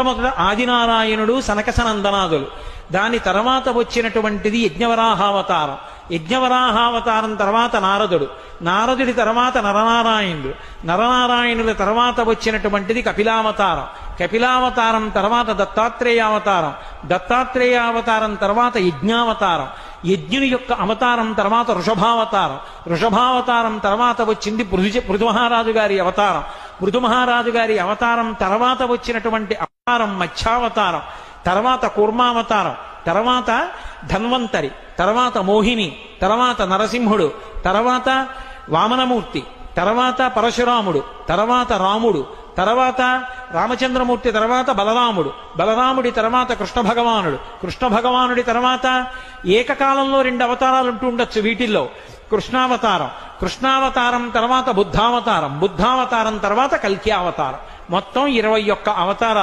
మొట్టమొదట ఆదినారాయణుడు సనకసనందనాదులు, దాని తర్వాత వచ్చినటువంటిది యజ్ఞవరాహావతారం, యజ్ఞవరాహావతారం తర్వాత నారదుడు, నారదుడి తర్వాత నరనారాయణుడు, నరనారాయణుల తర్వాత వచ్చినటువంటిది కపిలావతారం, కపిలావతారం తర్వాత దత్తాత్రేయావతారం, దత్తాత్రేయావతారం తర్వాత యజ్ఞావతారం, యజ్ఞుని యొక్క అవతారం తర్వాత వృషభావతారం, వృషభావతారం తర్వాత వచ్చింది పృథు గారి అవతారం, పృథు గారి అవతారం తర్వాత వచ్చినటువంటి అవతారం మత్స్యావతారం, తర్వాత కూర్మావతారం, తర్వాత ధన్వంతరి, తర్వాత మోహిని, తర్వాత నరసింహుడు, తర్వాత వామనమూర్తి, తర్వాత పరశురాముడు, తర్వాత రాముడు, తర్వాత రామచంద్రమూర్తి, తర్వాత బలరాముడు, బలరాముడి తర్వాత కృష్ణ భగవానుడు, కృష్ణ భగవానుడి తర్వాత ఏకకాలంలో 2 అవతారాలు ఉంటూ ఉండొచ్చు వీటిల్లో. కృష్ణావతారం, కృష్ణావతారం తర్వాత బుద్ధావతారం, బుద్ధావతారం తర్వాత కల్కి అవతారం, మొత్తం 21 అవతారాలు.